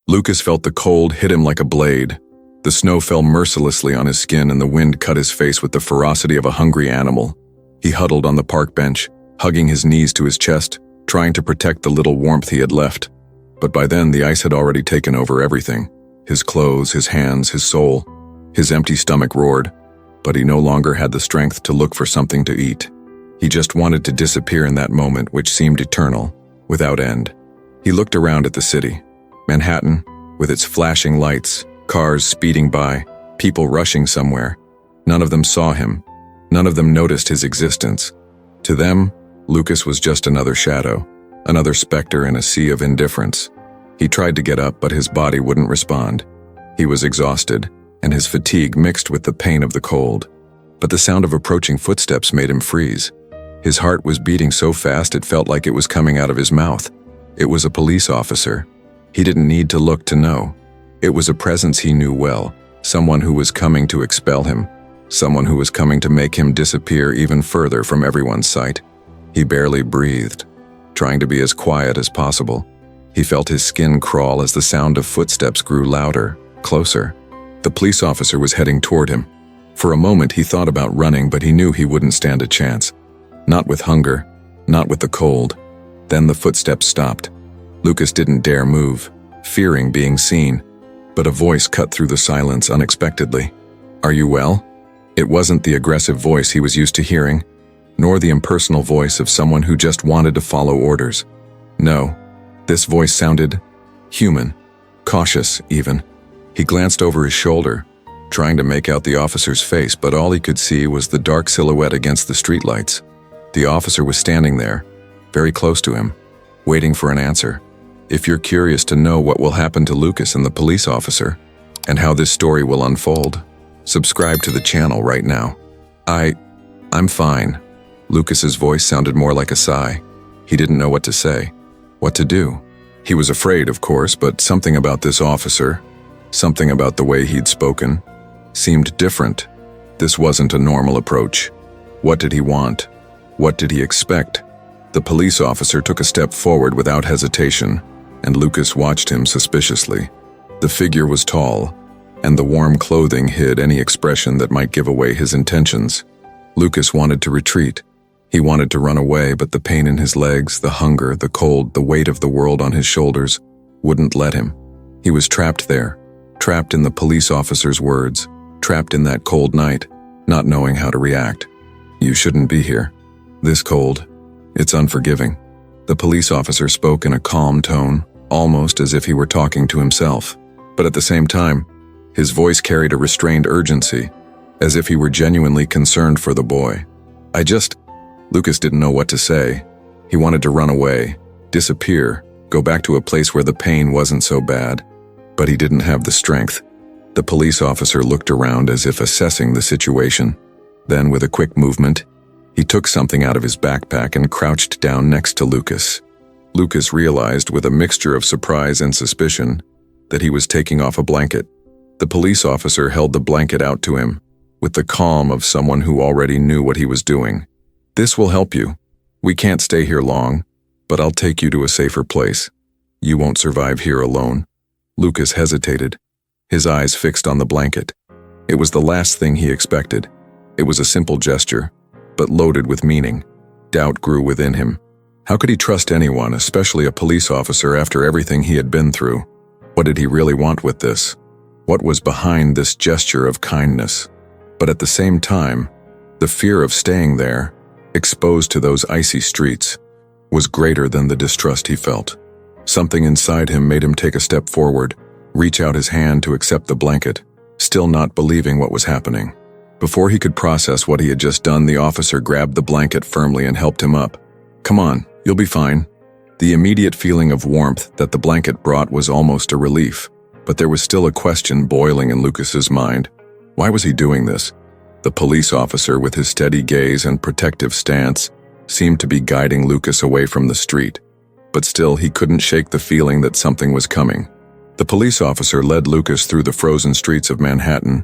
Lucas felt the cold hit him like a blade. The snow fell mercilessly on his skin and the wind cut his face with the ferocity of a hungry animal. He huddled on the park bench, hugging his knees to his chest, trying to protect the little warmth he had left. But by then the ice had already taken over everything. His clothes, his hands, his soul. His empty stomach roared, but he no longer had the strength to look for something to eat. He just wanted to disappear in that moment which seemed eternal, without end. He looked around at the city. Manhattan, with its flashing lights, cars speeding by, people rushing somewhere. None of them saw him. None of them noticed his existence. To them, Lucas was just another shadow, another specter in a sea of indifference. He tried to get up, but his body wouldn't respond. He was exhausted, and his fatigue mixed with the pain of the cold. But the sound of approaching footsteps made him freeze. His heart was beating so fast it felt like it was coming out of his mouth. It was a police officer. He didn't need to look to know. It was a presence he knew well, someone who was coming to expel him, someone who was coming to make him disappear even further from everyone's sight. He barely breathed, trying to be as quiet as possible. He felt his skin crawl as the sound of footsteps grew louder, closer. The police officer was heading toward him. For a moment he thought about running, but he knew he wouldn't stand a chance. Not with hunger, not with the cold. Then the footsteps stopped. Lucas didn't dare move, fearing being seen, but a voice cut through the silence unexpectedly. "Are you well?" It wasn't the aggressive voice he was used to hearing, nor the impersonal voice of someone who just wanted to follow orders. No, this voice sounded human, cautious even. He glanced over his shoulder, trying to make out the officer's face, but all he could see was the dark silhouette against the streetlights. The officer was standing there, very close to him, waiting for an answer. If you're curious to know what will happen to Lucas and the police officer, and how this story will unfold, subscribe to the channel right now. I'm fine. Lucas's voice sounded more like a sigh. He didn't know what to say, what to do. He was afraid, of course, but something about this officer, something about the way he'd spoken, seemed different. This wasn't a normal approach. What did he want? What did he expect? The police officer took a step forward without hesitation, and Lucas watched him suspiciously. The figure was tall, and the warm clothing hid any expression that might give away his intentions. Lucas wanted to retreat. He wanted to run away, but the pain in his legs, the hunger, the cold, the weight of the world on his shoulders wouldn't let him. He was trapped there, trapped in the police officer's words, trapped in that cold night, not knowing how to react. "You shouldn't be here. This cold. It's unforgiving." The police officer spoke in a calm tone, almost as if he were talking to himself. But at the same time, his voice carried a restrained urgency, as if he were genuinely concerned for the boy. Lucas didn't know what to say. He wanted to run away, disappear, go back to a place where the pain wasn't so bad. But he didn't have the strength. The police officer looked around as if assessing the situation. Then, with a quick movement, he took something out of his backpack and crouched down next to Lucas. Lucas realized, with a mixture of surprise and suspicion, that he was taking off a blanket. The police officer held the blanket out to him, with the calm of someone who already knew what he was doing. "This will help you. We can't stay here long, but I'll take you to a safer place. You won't survive here alone." Lucas hesitated, his eyes fixed on the blanket. It was the last thing he expected. It was a simple gesture, but loaded with meaning. Doubt grew within him. How could he trust anyone, especially a police officer, after everything he had been through? What did he really want with this? What was behind this gesture of kindness? But at the same time, the fear of staying there, exposed to those icy streets, was greater than the distrust he felt. Something inside him made him take a step forward, reach out his hand to accept the blanket, still not believing what was happening. Before he could process what he had just done, the officer grabbed the blanket firmly and helped him up. "Come on, you'll be fine." The immediate feeling of warmth that the blanket brought was almost a relief, but there was still a question boiling in Lucas's mind. Why was he doing this? The police officer, with his steady gaze and protective stance, seemed to be guiding Lucas away from the street, but still he couldn't shake the feeling that something was coming. The police officer led Lucas through the frozen streets of Manhattan,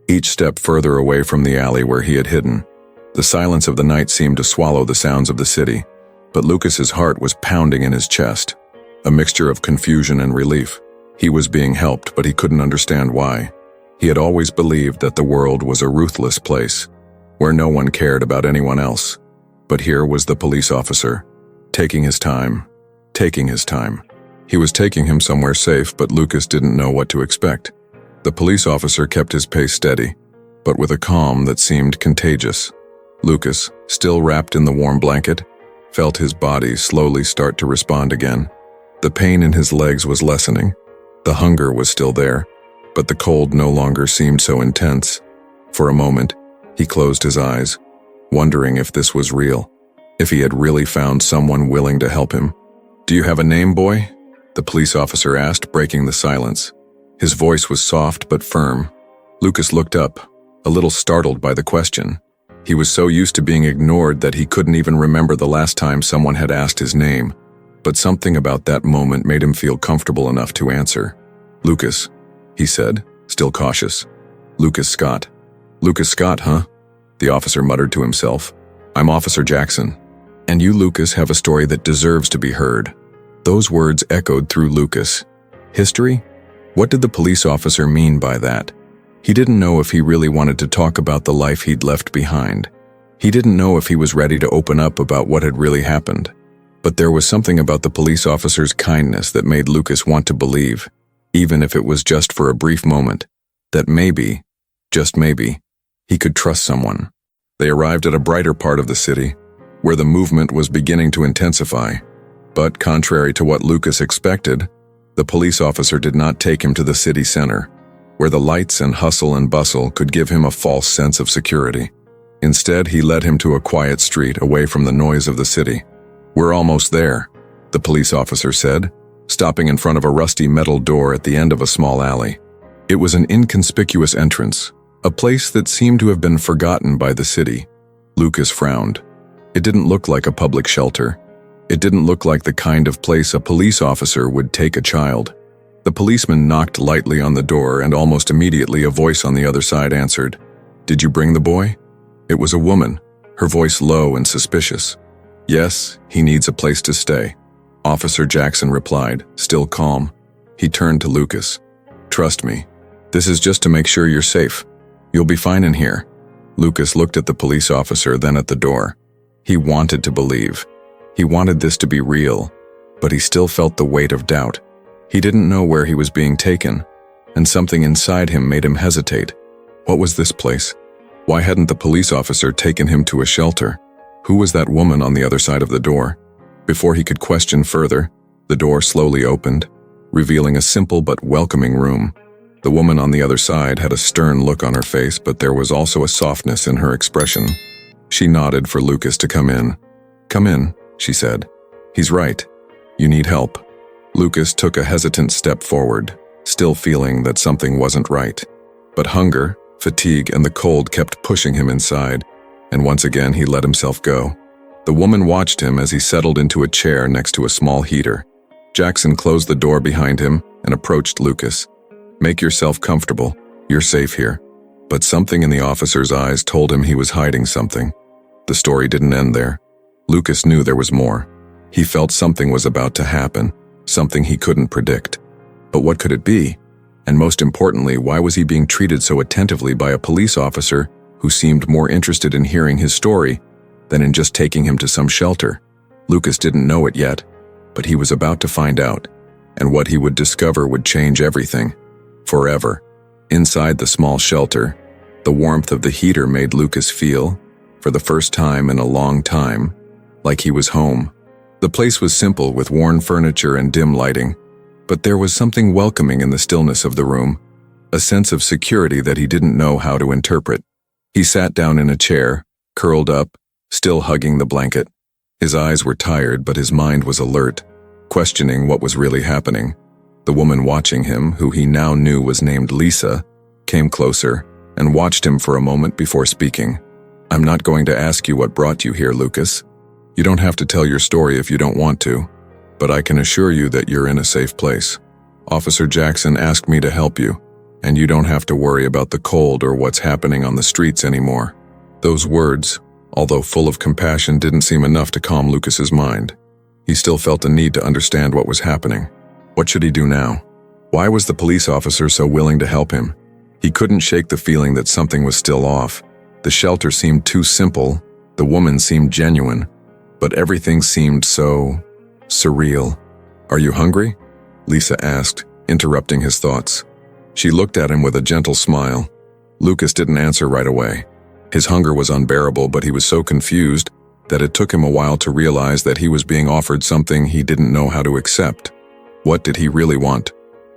each step further away from the alley where he had hidden. The silence of the night seemed to swallow the sounds of the city, but Lucas's heart was pounding in his chest, a mixture of confusion and relief. He was being helped, but he couldn't understand why. He had always believed that the world was a ruthless place, where no one cared about anyone else. But here was the police officer, taking his time. He was taking him somewhere safe, but Lucas didn't know what to expect. The police officer kept his pace steady, but with a calm that seemed contagious. Lucas, still wrapped in the warm blanket, felt his body slowly start to respond again. The pain in his legs was lessening. The hunger was still there, but the cold no longer seemed so intense. For a moment, he closed his eyes, wondering if this was real, if he had really found someone willing to help him. "Do you have a name, boy?" the police officer asked, breaking the silence. His voice was soft but firm. Lucas looked up, a little startled by the question. He was so used to being ignored that he couldn't even remember the last time someone had asked his name, but something about that moment made him feel comfortable enough to answer. "Lucas," he said, still cautious. "Lucas Scott." "Lucas Scott, huh?" the officer muttered to himself. "I'm Officer Jackson. And you, Lucas, have a story that deserves to be heard." Those words echoed through Lucas. History? What did the police officer mean by that? He didn't know if he really wanted to talk about the life he'd left behind. He didn't know if he was ready to open up about what had really happened. But there was something about the police officer's kindness that made Lucas want to believe, even if it was just for a brief moment, that maybe, just maybe, he could trust someone. They arrived at a brighter part of the city, where the movement was beginning to intensify. But contrary to what Lucas expected, the police officer did not take him to the city center, where the lights and hustle and bustle could give him a false sense of security. Instead, he led him to a quiet street away from the noise of the city. "We're almost there," the police officer said, stopping in front of a rusty metal door at the end of a small alley. It was an inconspicuous entrance, a place that seemed to have been forgotten by the city. Lucas frowned. It didn't look like a public shelter. It didn't look like the kind of place a police officer would take a child. The policeman knocked lightly on the door, and almost immediately a voice on the other side answered. "Did you bring the boy?" It was a woman, her voice low and suspicious. "Yes, he needs a place to stay," Officer Jackson replied, still calm. He turned to Lucas. "Trust me. This is just to make sure you're safe. You'll be fine in here." Lucas looked at the police officer, then at the door. He wanted to believe. He wanted this to be real, but he still felt the weight of doubt. He didn't know where he was being taken, and something inside him made him hesitate. What was this place? Why hadn't the police officer taken him to a shelter? Who was that woman on the other side of the door? Before he could question further, the door slowly opened, revealing a simple but welcoming room. The woman on the other side had a stern look on her face, but there was also a softness in her expression. She nodded for Lucas to come in. "Come in," she said. "He's right. You need help." Lucas took a hesitant step forward, still feeling that something wasn't right. But hunger, fatigue, and the cold kept pushing him inside, and once again he let himself go. The woman watched him as he settled into a chair next to a small heater. Jackson closed the door behind him and approached Lucas. "Make yourself comfortable. You're safe here." But something in the officer's eyes told him he was hiding something. The story didn't end there. Lucas knew there was more. He felt something was about to happen, something he couldn't predict. But what could it be? And most importantly, why was he being treated so attentively by a police officer who seemed more interested in hearing his story than in just taking him to some shelter? Lucas didn't know it yet, but he was about to find out, and what he would discover would change everything. Forever. Inside the small shelter, the warmth of the heater made Lucas feel, for the first time in a long time, like he was home. The place was simple, with worn furniture and dim lighting, but there was something welcoming in the stillness of the room, a sense of security that he didn't know how to interpret. He sat down in a chair, curled up, still hugging the blanket. His eyes were tired, but his mind was alert, questioning what was really happening. The woman watching him, who he now knew was named Lisa, came closer and watched him for a moment before speaking. "I'm not going to ask you what brought you here, Lucas. You don't have to tell your story if you don't want to, but I can assure you that you're in a safe place. Officer Jackson asked me to help you, and you don't have to worry about the cold or what's happening on the streets anymore." Those words, although full of compassion, didn't seem enough to calm Lucas's mind. He still felt the need to understand what was happening. What should he do now? Why was the police officer so willing to help him? He couldn't shake the feeling that something was still off. The shelter seemed too simple, the woman seemed genuine, but everything seemed so surreal. "Are you hungry?" Lisa asked, interrupting his thoughts. She looked at him with a gentle smile. Lucas didn't answer right away. His hunger was unbearable, but he was so confused that it took him a while to realize that he was being offered something he didn't know how to accept. What did he really want?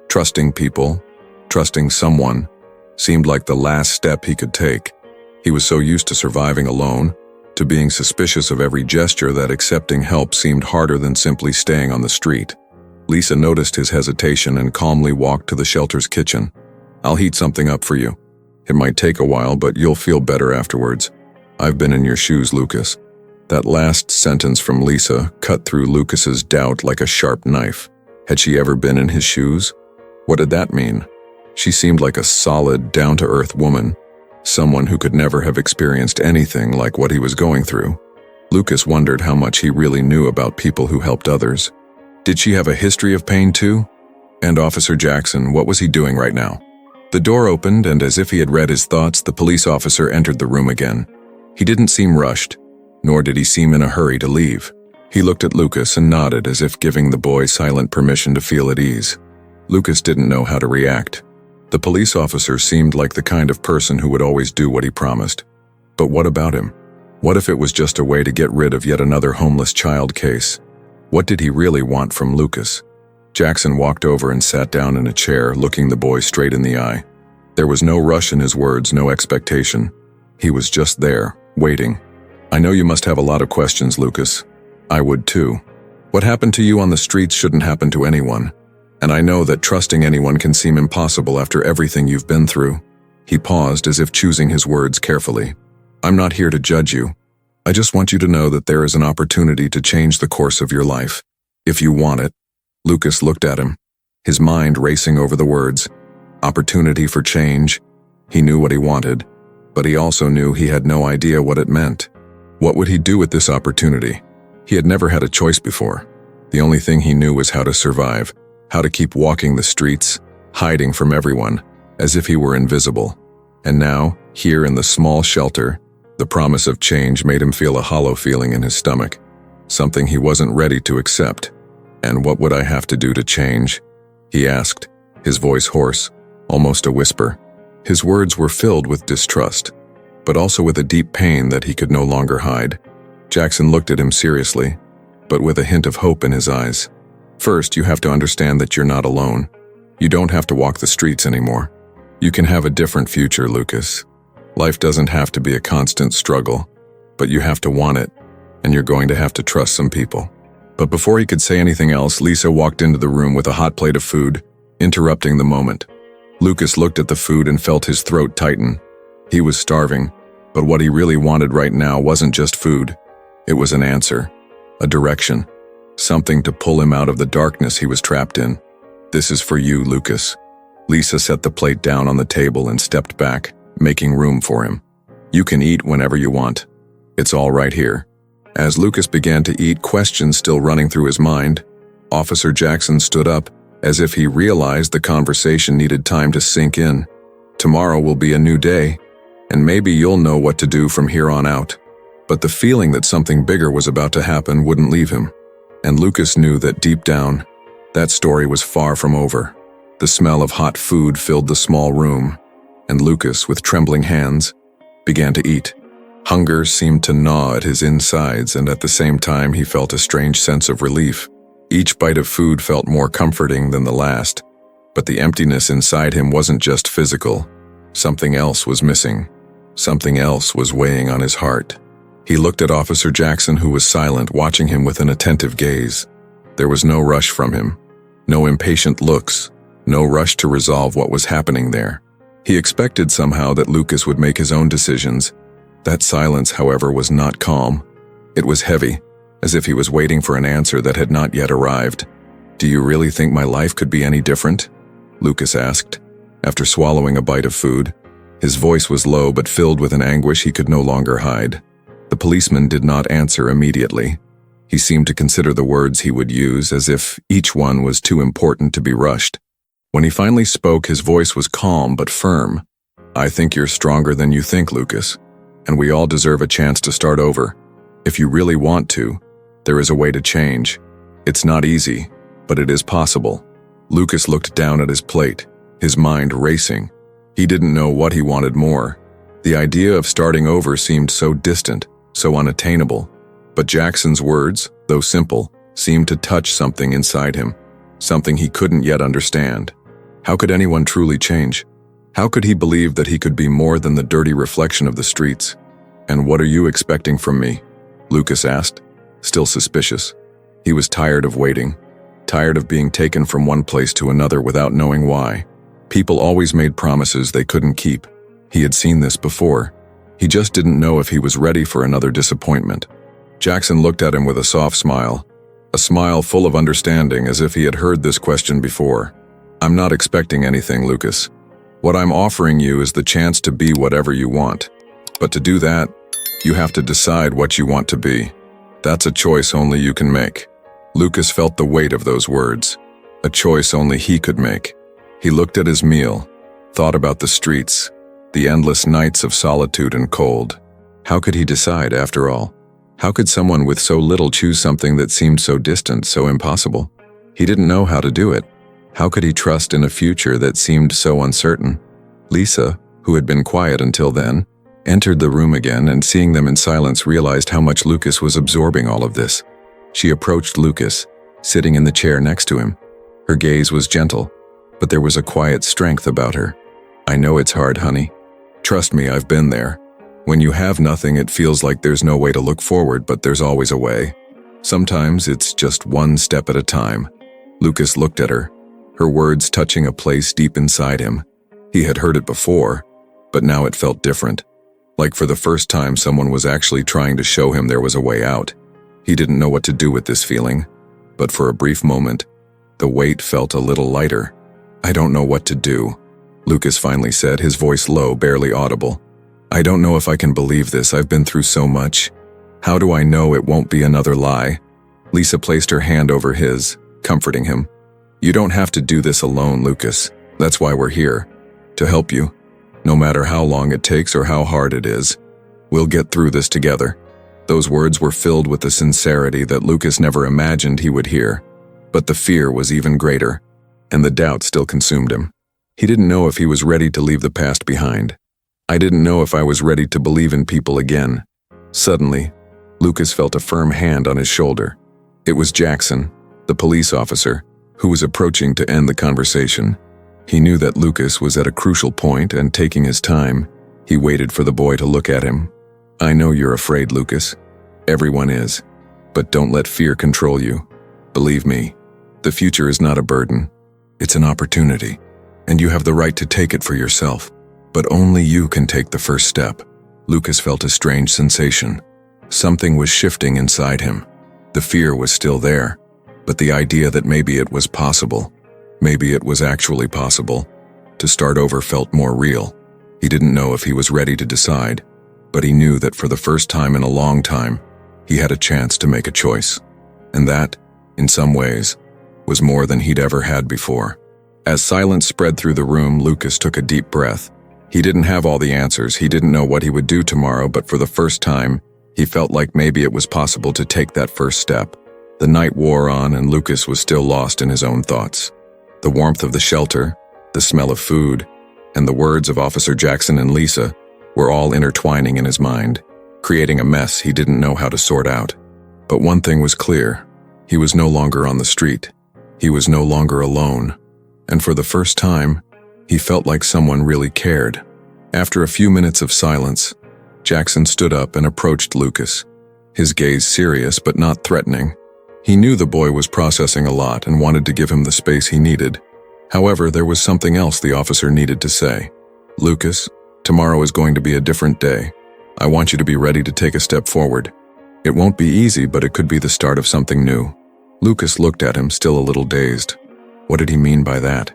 Trusting people, trusting someone, seemed like the last step he could take. He was so used to surviving alone, to being suspicious of every gesture, that accepting help seemed harder than simply staying on the street. Lisa noticed his hesitation and calmly walked to the shelter's kitchen. "I'll heat something up for you. It might take a while, but you'll feel better afterwards. I've been in your shoes, Lucas." That last sentence from Lisa cut through Lucas's doubt like a sharp knife. Had she ever been in his shoes? What did that mean? She seemed like a solid, down-to-earth woman, someone who could never have experienced anything like what he was going through. Lucas wondered how much he really knew about people who helped others. Did she have a history of pain too? And Officer Jackson, what was he doing right now? The door opened, and as if he had read his thoughts, the police officer entered the room again. He didn't seem rushed, nor did he seem in a hurry to leave. He looked at Lucas and nodded, as if giving the boy silent permission to feel at ease. Lucas didn't know how to react. The police officer seemed like the kind of person who would always do what he promised. But what about him? What if it was just a way to get rid of yet another homeless child case? What did he really want from Lucas? Jackson walked over and sat down in a chair, looking the boy straight in the eye. There was no rush in his words, no expectation. He was just there, waiting. "I know you must have a lot of questions, Lucas. I would too. What happened to you on the streets shouldn't happen to anyone. And I know that trusting anyone can seem impossible after everything you've been through." He paused, as if choosing his words carefully. "I'm not here to judge you. I just want you to know that there is an opportunity to change the course of your life, if you want it." Lucas looked at him, his mind racing over the words. Opportunity for change. He knew what he wanted, but he also knew he had no idea what it meant. What would he do with this opportunity? He had never had a choice before. The only thing he knew was how to survive, how to keep walking the streets, hiding from everyone, as if he were invisible. And now, here in the small shelter, the promise of change made him feel a hollow feeling in his stomach, something he wasn't ready to accept. "And what would I have to do to change?" he asked, his voice hoarse, almost a whisper. His words were filled with distrust, but also with a deep pain that he could no longer hide. Jackson looked at him seriously, but with a hint of hope in his eyes. "First, you have to understand that you're not alone. You don't have to walk the streets anymore. You can have a different future, Lucas. Life doesn't have to be a constant struggle, but you have to want it, and you're going to have to trust some people." But before he could say anything else, Lisa walked into the room with a hot plate of food, interrupting the moment. Lucas looked at the food and felt his throat tighten. He was starving, but what he really wanted right now wasn't just food. It was an answer, a direction, something to pull him out of the darkness he was trapped in. "This is for you, Lucas." Lisa set the plate down on the table and stepped back, making room for him. "You can eat whenever you want. It's all right here." As Lucas began to eat, questions still running through his mind, Officer Jackson stood up, as if he realized the conversation needed time to sink in. "Tomorrow will be a new day, and maybe you'll know what to do from here on out." But the feeling that something bigger was about to happen wouldn't leave him. And Lucas knew that deep down, that story was far from over. The smell of hot food filled the small room, and Lucas, with trembling hands, began to eat. Hunger seemed to gnaw at his insides, and at the same time he felt a strange sense of relief. Each bite of food felt more comforting than the last, but the emptiness inside him wasn't just physical. Something else was missing. Something else was weighing on his heart. He looked at Officer Jackson, who was silent, watching him with an attentive gaze. There was no rush from him, no impatient looks, no rush to resolve what was happening there. He expected somehow that Lucas would make his own decisions. That silence, however, was not calm. It was heavy, as if he was waiting for an answer that had not yet arrived. "Do you really think my life could be any different?" Lucas asked, after swallowing a bite of food. His voice was low but filled with an anguish he could no longer hide. The policeman did not answer immediately. He seemed to consider the words he would use, as if each one was too important to be rushed. When he finally spoke, his voice was calm but firm. "I think you're stronger than you think, Lucas, and we all deserve a chance to start over. If you really want to, there is a way to change. It's not easy, but it is possible." Lucas looked down at his plate, his mind racing. He didn't know what he wanted more. The idea of starting over seemed so distant, so unattainable. But Jackson's words, though simple, seemed to touch something inside him, something he couldn't yet understand. How could anyone truly change? How could he believe that he could be more than the dirty reflection of the streets? "And what are you expecting from me?" Lucas asked, still suspicious. He was tired of waiting, tired of being taken from one place to another without knowing why. People always made promises they couldn't keep. He had seen this before. He just didn't know if he was ready for another disappointment. Jackson looked at him with a soft smile, a smile full of understanding, as if he had heard this question before. "I'm not expecting anything, Lucas. What I'm offering you is the chance to be whatever you want. But to do that, you have to decide what you want to be. That's a choice only you can make." Lucas felt the weight of those words, a choice only he could make. He looked at his meal, thought about the streets, the endless nights of solitude and cold. How could he decide, after all? How could someone with so little choose something that seemed so distant, so impossible? He didn't know how to do it. How could he trust in a future that seemed so uncertain? Lisa, who had been quiet until then, entered the room again, and seeing them in silence realized how much Lucas was absorbing all of this. She approached Lucas, sitting in the chair next to him. Her gaze was gentle, but there was a quiet strength about her. "I know it's hard, honey. Trust me, I've been there. When you have nothing, it feels like there's no way to look forward, but there's always a way. Sometimes it's just one step at a time." Lucas looked at her, her words touching a place deep inside him. He had heard it before, but now it felt different. Like for the first time, someone was actually trying to show him there was a way out. He didn't know what to do with this feeling, but for a brief moment, the weight felt a little lighter. "I don't know what to do," Lucas finally said, his voice low, barely audible. "I don't know if I can believe this. I've been through so much. How do I know it won't be another lie?" Lisa placed her hand over his, comforting him. "You don't have to do this alone, Lucas. That's why we're here, to help you. No matter how long it takes or how hard it is, we'll get through this together." Those words were filled with the sincerity that Lucas never imagined he would hear. But the fear was even greater, and the doubt still consumed him. He didn't know if he was ready to leave the past behind. "I didn't know if I was ready to believe in people again." Suddenly, Lucas felt a firm hand on his shoulder. It was Jackson, the police officer, who was approaching to end the conversation. He knew that Lucas was at a crucial point, and taking his time, he waited for the boy to look at him. "I know you're afraid, Lucas. Everyone is. But don't let fear control you. Believe me, the future is not a burden. It's an opportunity, and you have the right to take it for yourself. But only you can take the first step." Lucas felt a strange sensation. Something was shifting inside him. The fear was still there, but the idea that maybe it was possible, maybe it was actually possible, to start over felt more real. He didn't know if he was ready to decide, but he knew that for the first time in a long time, he had a chance to make a choice. And that, in some ways, was more than he'd ever had before. As silence spread through the room, Lucas took a deep breath. He didn't have all the answers, he didn't know what he would do tomorrow, but for the first time, he felt like maybe it was possible to take that first step. The night wore on, and Lucas was still lost in his own thoughts. The warmth of the shelter, the smell of food, and the words of Officer Jackson and Lisa were all intertwining in his mind, creating a mess he didn't know how to sort out. But one thing was clear. He was no longer on the street. He was no longer alone. And for the first time, he felt like someone really cared. After a few minutes of silence, Jackson stood up and approached Lucas, his gaze serious but not threatening. He knew the boy was processing a lot and wanted to give him the space he needed. However, there was something else the officer needed to say. "Lucas, tomorrow is going to be a different day. I want you to be ready to take a step forward. It won't be easy, but it could be the start of something new." Lucas looked at him, still a little dazed. What did he mean by that?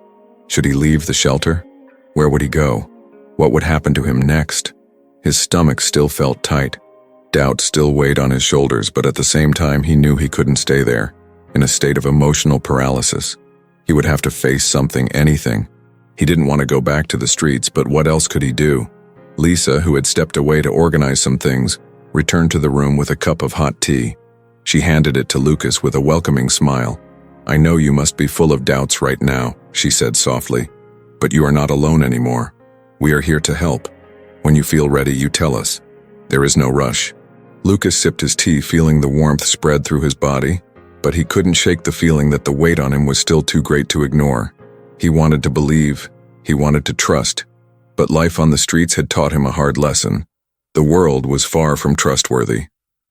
Should he leave the shelter? Where would he go? What would happen to him next? His stomach still felt tight. Doubt still weighed on his shoulders, but at the same time he knew he couldn't stay there, in a state of emotional paralysis. He would have to face something, anything. He didn't want to go back to the streets, but what else could he do? Lisa, who had stepped away to organize some things, returned to the room with a cup of hot tea. She handed it to Lucas with a welcoming smile. "I know you must be full of doubts right now," she said softly, "but you are not alone anymore. We are here to help. When you feel ready, you tell us. There is no rush." Lucas sipped his tea, feeling the warmth spread through his body, but he couldn't shake the feeling that the weight on him was still too great to ignore. He wanted to believe, he wanted to trust, but life on the streets had taught him a hard lesson. The world was far from trustworthy.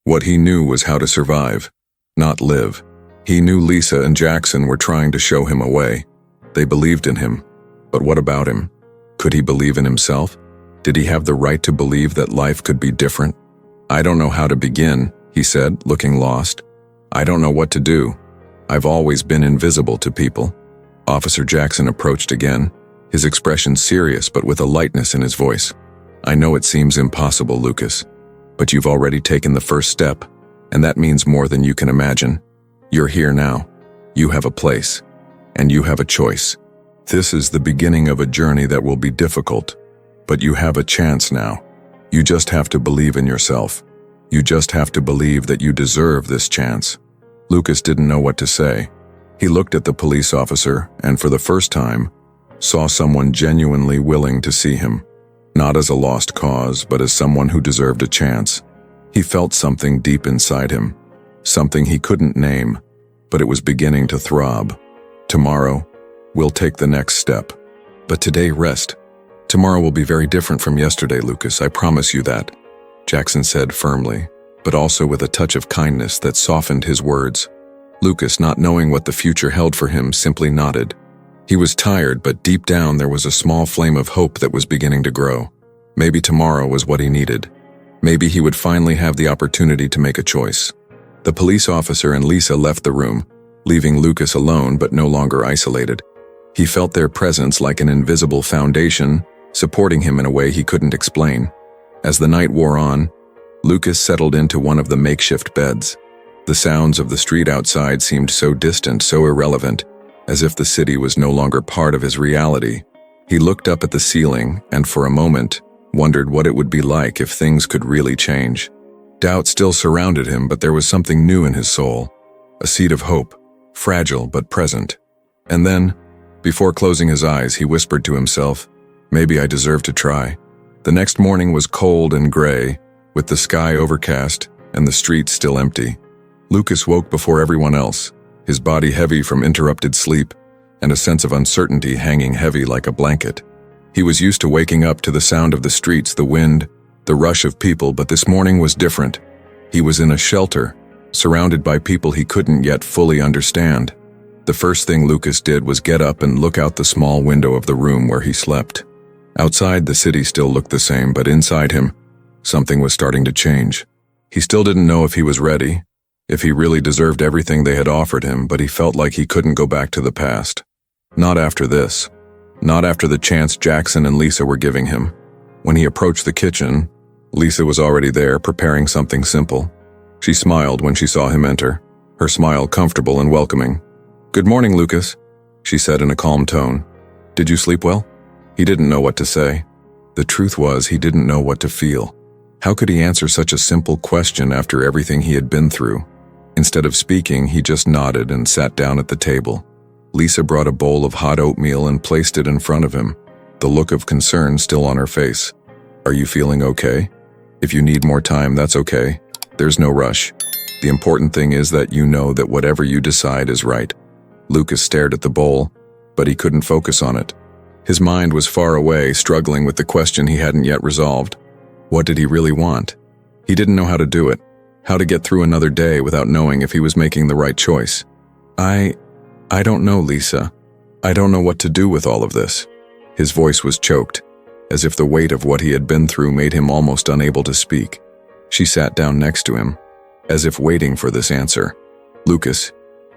What he knew was how to survive, not live. He knew Lisa and Jackson were trying to show him a way. They believed in him. But what about him? Could he believe in himself? Did he have the right to believe that life could be different? "I don't know how to begin," he said, looking lost. "I don't know what to do. I've always been invisible to people." Officer Jackson approached again, his expression serious but with a lightness in his voice. "I know it seems impossible, Lucas, but you've already taken the first step, and that means more than you can imagine. You're here now. You have a place, and you have a choice. This is the beginning of a journey that will be difficult, but you have a chance now. You just have to believe in yourself. You just have to believe that you deserve this chance." Lucas didn't know what to say. He looked at the police officer and, for the first time, saw someone genuinely willing to see him. Not as a lost cause, but as someone who deserved a chance. He felt something deep inside him, something he couldn't name, but it was beginning to throb. "Tomorrow, we'll take the next step. But today, rest. Tomorrow will be very different from yesterday, Lucas, I promise you that," Jackson said firmly, but also with a touch of kindness that softened his words. Lucas, not knowing what the future held for him, simply nodded. He was tired, but deep down there was a small flame of hope that was beginning to grow. Maybe tomorrow was what he needed. Maybe he would finally have the opportunity to make a choice. The police officer and Lisa left the room, leaving Lucas alone but no longer isolated. He felt their presence like an invisible foundation, supporting him in a way he couldn't explain. As the night wore on, Lucas settled into one of the makeshift beds. The sounds of the street outside seemed so distant, so irrelevant, as if the city was no longer part of his reality. He looked up at the ceiling and, for a moment, wondered what it would be like if things could really change. Doubt still surrounded him, but there was something new in his soul, a seed of hope, fragile but present. And then, before closing his eyes, he whispered to himself, "Maybe I deserve to try." The next morning was cold and gray, with the sky overcast and the streets still empty. Lucas woke before everyone else, his body heavy from interrupted sleep and a sense of uncertainty hanging heavy like a blanket. He was used to waking up to the sound of the streets, the wind, the rush of people, but this morning was different. He was in a shelter, surrounded by people he couldn't yet fully understand. The first thing Lucas did was get up and look out the small window of the room where he slept. Outside, the city still looked the same, but inside him, something was starting to change. He still didn't know if he was ready, if he really deserved everything they had offered him, but he felt like he couldn't go back to the past. Not after this. Not after the chance Jackson and Lisa were giving him. When he approached the kitchen, Lisa was already there, preparing something simple. She smiled when she saw him enter, her smile comfortable and welcoming. "Good morning, Lucas," she said in a calm tone. "Did you sleep well?" He didn't know what to say. The truth was, he didn't know what to feel. How could he answer such a simple question after everything he had been through? Instead of speaking, he just nodded and sat down at the table. Lisa brought a bowl of hot oatmeal and placed it in front of him, the look of concern still on her face. "Are you feeling okay? If you need more time, that's okay. There's no rush. The important thing is that you know that whatever you decide is right." Lucas stared at the bowl, but he couldn't focus on it. His mind was far away, struggling with the question he hadn't yet resolved. What did he really want? He didn't know how to do it, how to get through another day without knowing if he was making the right choice. I don't know, Lisa. I don't know what to do with all of this." His voice was choked, as if the weight of what he had been through made him almost unable to speak. She sat down next to him, as if waiting for this answer. "Lucas,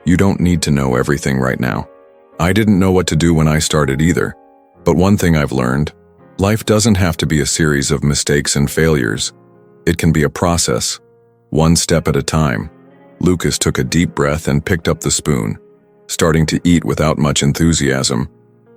you don't need to know everything right now. I didn't know what to do when I started either. But one thing I've learned, life doesn't have to be a series of mistakes and failures. It can be a process, one step at a time." Lucas took a deep breath and picked up the spoon. starting to eat without much enthusiasm.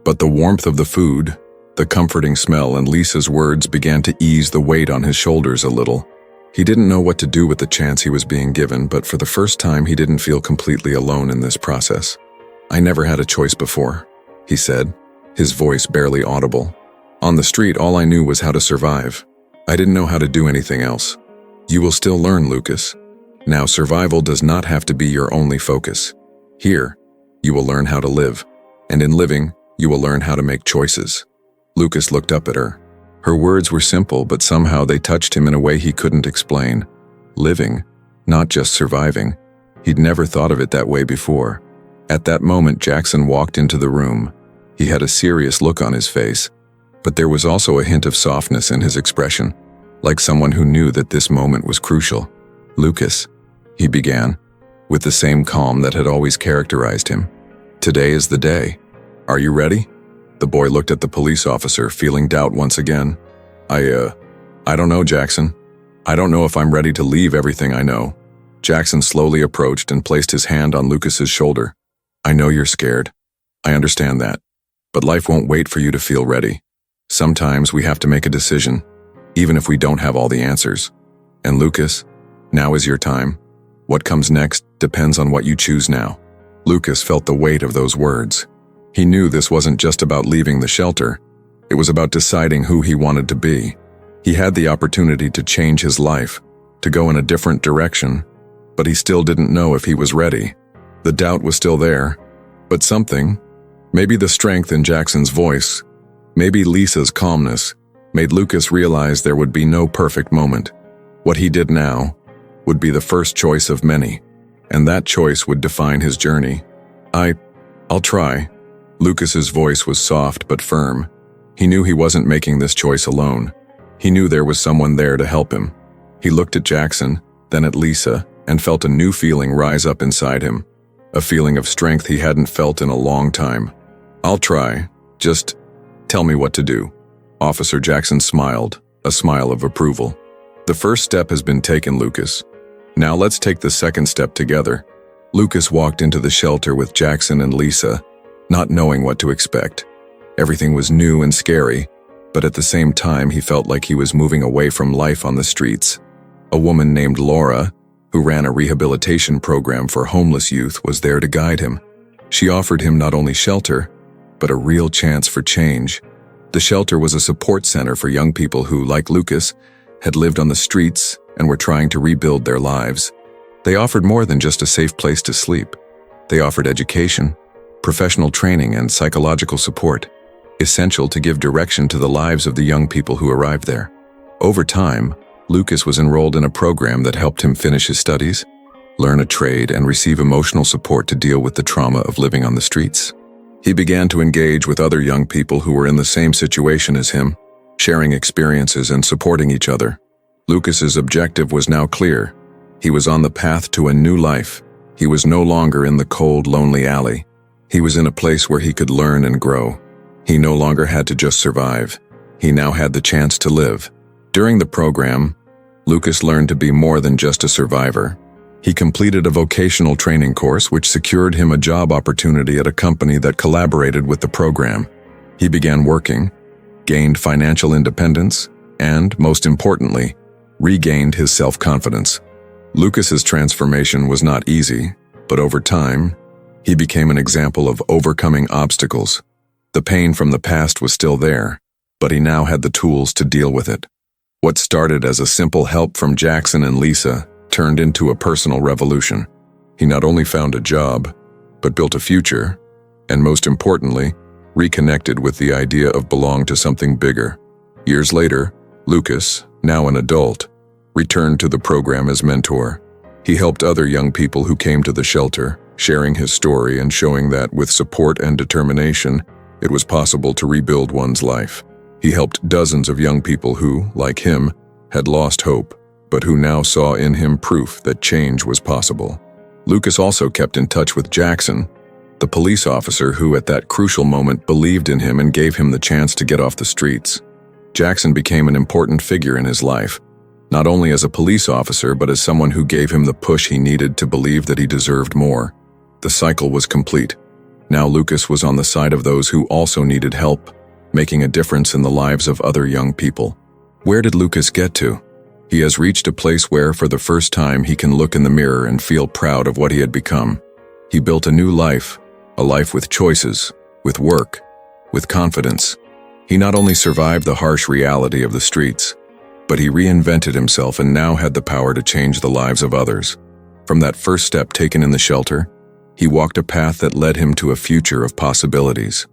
But the warmth of the food, the comforting smell, and Lisa's words began to ease the weight on his shoulders a little. He didn't know what to do with the chance he was being given, but for the first time he didn't feel completely alone in this process. "I never had a choice before," he said, his voice barely audible. "On the street, all I knew was how to survive. I didn't know how to do anything else. You will still learn, Lucas. Now, survival does not have to be your only focus. Here, you will learn how to live, and in living, you will learn how to make choices." Lucas looked up at her. Her words were simple, but somehow they touched him in a way he couldn't explain. Living, not just surviving. He'd never thought of it that way before. At that moment, Jackson walked into the room. He had a serious look on his face, but there was also a hint of softness in his expression, like someone who knew that this moment was crucial. "Lucas," he began, with the same calm that had always characterized him. "Today is the day. Are you ready?" The boy looked at the police officer, feeling doubt once again. I don't know, Jackson. I don't know if I'm ready to leave everything I know." Jackson slowly approached and placed his hand on Lucas's shoulder. "I know you're scared. I understand that. But life won't wait for you to feel ready. Sometimes we have to make a decision, even if we don't have all the answers. And Lucas, now is your time. What comes next depends on what you choose now." Lucas felt the weight of those words. He knew this wasn't just about leaving the shelter. It was about deciding who he wanted to be. He had the opportunity to change his life, to go in a different direction, but he still didn't know if he was ready. The doubt was still there, but something, maybe the strength in Jackson's voice, maybe Lisa's calmness, made Lucas realize there would be no perfect moment. What he did now would be the first choice of many, and that choice would define his journey. I'll try." Lucas's voice was soft but firm. He knew he wasn't making this choice alone. He knew there was someone there to help him. He looked at Jackson, then at Lisa, and felt a new feeling rise up inside him. A feeling of strength he hadn't felt in a long time. "I'll try. Just tell me what to do." Officer Jackson smiled, a smile of approval. "The first step has been taken, Lucas. Now let's take the second step together." Lucas walked into the shelter with Jackson and Lisa, not knowing what to expect. Everything was new and scary, but at the same time he felt like he was moving away from life on the streets. A woman named Laura, who ran a rehabilitation program for homeless youth, was there to guide him. She offered him not only shelter, but a real chance for change. The shelter was a support center for young people who, like Lucas, had lived on the streets and were trying to rebuild their lives. They offered more than just a safe place to sleep. They offered education, professional training, and psychological support, essential to give direction to the lives of the young people who arrived there. Over time, Lucas was enrolled in a program that helped him finish his studies, learn a trade, and receive emotional support to deal with the trauma of living on the streets. He began to engage with other young people who were in the same situation as him, sharing experiences and supporting each other. Lucas's objective was now clear. He was on the path to a new life. He was no longer in the cold, lonely alley. He was in a place where he could learn and grow. He no longer had to just survive. He now had the chance to live. During the program, Lucas learned to be more than just a survivor. He completed a vocational training course which secured him a job opportunity at a company that collaborated with the program. He began working, gained financial independence, and, most importantly, regained his self-confidence. Lucas's transformation was not easy, but over time, he became an example of overcoming obstacles. The pain from the past was still there, but he now had the tools to deal with it. What started as a simple help from Jackson and Lisa turned into a personal revolution. He not only found a job, but built a future, and most importantly, reconnected with the idea of belonging to something bigger. Years later, Lucas, now an adult, returned to the program as mentor. He helped other young people who came to the shelter, sharing his story and showing that with support and determination, it was possible to rebuild one's life. He helped dozens of young people who, like him, had lost hope, but who now saw in him proof that change was possible. Lucas also kept in touch with Jackson, the police officer who at that crucial moment believed in him and gave him the chance to get off the streets. Jackson became an important figure in his life, not only as a police officer but as someone who gave him the push he needed to believe that he deserved more. The cycle was complete. Now Lucas was on the side of those who also needed help, making a difference in the lives of other young people. Where did Lucas get to? He has reached a place where, for the first time, he can look in the mirror and feel proud of what he had become. He built a new life, a life with choices, with work, with confidence. He not only survived the harsh reality of the streets, but he reinvented himself and now had the power to change the lives of others. From that first step taken in the shelter, he walked a path that led him to a future of possibilities.